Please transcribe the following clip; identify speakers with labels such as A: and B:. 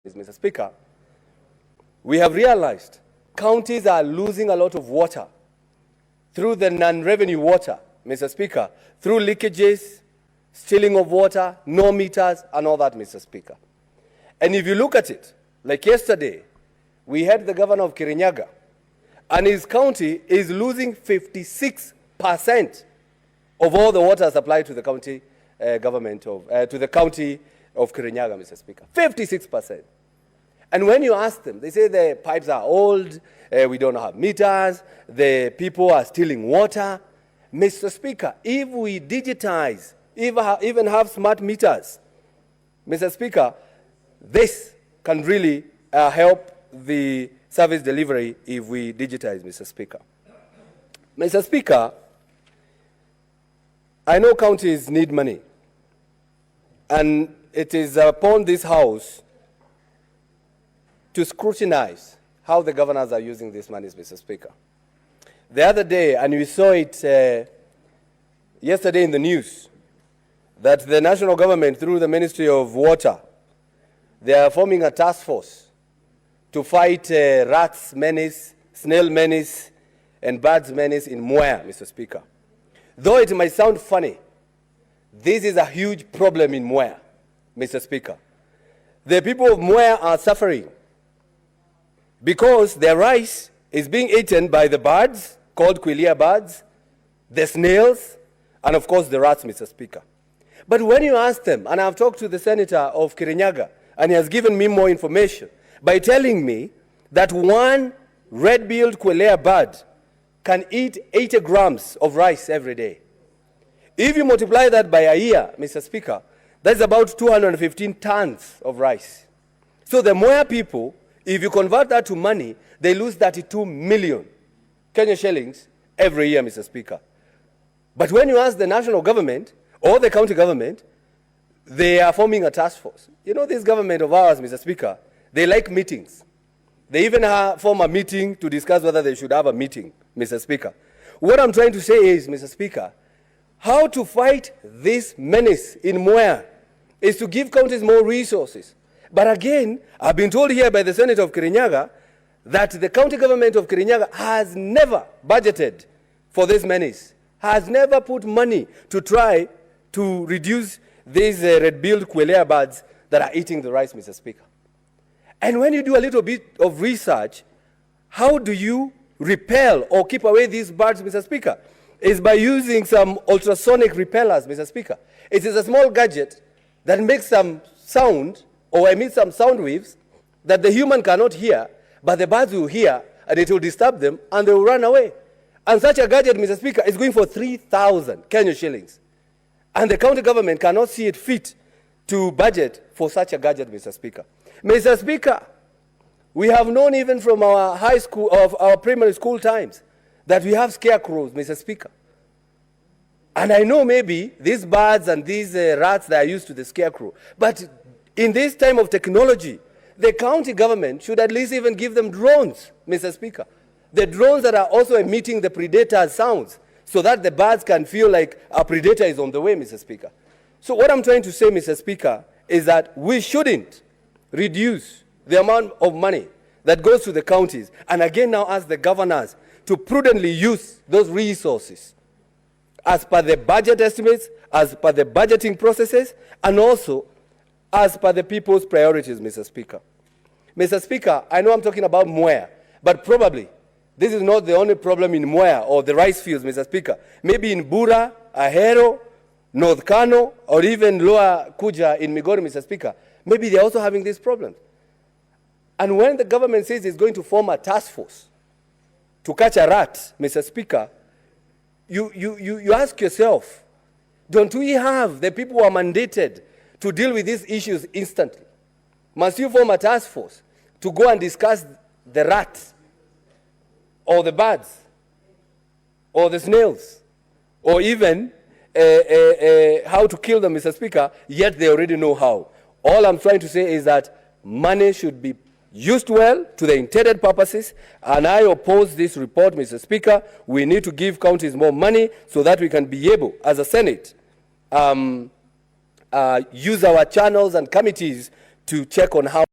A: Mr. Speaker, we have realized counties are losing a lot of water through the non-revenue water, Mr. Speaker, through leakages, stealing of water, no meters, and all that, Mr. Speaker. And if you look at it, like yesterday, we had the governor of Kirinyaga, and his county is losing 56% of all the water supplied to the county government of, to the county of Kirinyaga, Mr. Speaker. 56%. And when you ask them, they say the pipes are old, we don't have meters, the people are stealing water. Mr. Speaker, if we digitize, even have smart meters, Mr. Speaker, this can really help the service delivery if we digitize, Mr. Speaker. Mr. Speaker, I know counties need money, and it is upon this House to scrutinize how the governors are using these monies, Mr. Speaker. The other day, and we saw it yesterday in the news, that the national government, through the Ministry of Water, they are forming a task force to fight rats menace, snail menace, and birds menace in Mwea, Mr. Speaker. Though it might sound funny, this is a huge problem in Mwea, Mr. Speaker. The people of Mwea are suffering because their rice is being eaten by the birds, called quelea birds, the snails, and of course the rats, Mr. Speaker. But when you ask them, and I've talked to the senator of Kirinyaga, and he has given me more information by telling me that one red-billed quelea bird can eat 80 grams of rice every day. If you multiply that by a year, Mr. Speaker, that's about 215 tons of rice. So the Mwea people, if you convert that to money, they lose 32 million Kenya shillings every year, Mr. Speaker. But when you ask the national government or the county government, they are forming a task force. You know, this government of ours, Mr. Speaker, they like meetings. They even form a meeting to discuss whether they should have a meeting, Mr. Speaker. What I'm trying to say is, Mr. Speaker, how to fight this menace in Mwea is to give counties more resources. But again, I've been told here by the Senator of Kirinyaga that the county government of Kirinyaga has never budgeted for this menace, has never put money to try to reduce these red-billed quelea birds that are eating the rice, Mr. Speaker. And when you do a little bit of research, how do you repel or keep away these birds, Mr. Speaker? Is by using some ultrasonic repellers, Mr. Speaker. It is a small gadget that makes some sound or emits some sound waves that the human cannot hear, but the birds will hear, and it will disturb them, and they will run away. And such a gadget, Mr. Speaker, is going for 3,000 Kenya shillings. And the county government cannot see it fit to budget for such a gadget, Mr. Speaker. Mr. Speaker, we have known even from our high school, of our primary school times, that we have scarecrows, Mr. Speaker. And I know maybe these birds and these rats, they are used to the scarecrow. But in this time of technology, the county government should at least even give them drones, Mr. Speaker. The drones that are also emitting the predator sounds so that the birds can feel like a predator is on the way, Mr. Speaker. So what I'm trying to say, Mr. Speaker, is that we shouldn't reduce the amount of money that goes to the counties, and again now ask the governors to prudently use those resources as per the budget estimates, as per the budgeting processes, and also as per the people's priorities, Mr. Speaker. Mr. Speaker, I know I'm talking about Mwea, but probably this is not the only problem in Mwea or the rice fields, Mr. Speaker. Maybe in Bura, Ahero, North Kano, or even Lower Kuja in Migori, Mr. Speaker, maybe they're also having these problems. And when the government says it's going to form a task force to catch a rat, Mr. Speaker, you ask yourself, don't we have the people who are mandated to deal with these issues instantly? Must you form a task force to go and discuss the rats, or the birds, or the snails, or even how to kill them, Mr. Speaker, yet they already know how? All I'm trying to say is that money should be used well to the intended purposes, and I oppose this report, Mr. Speaker. We need to give counties more money so that we can be able, as a Senate, use our channels and committees to check on how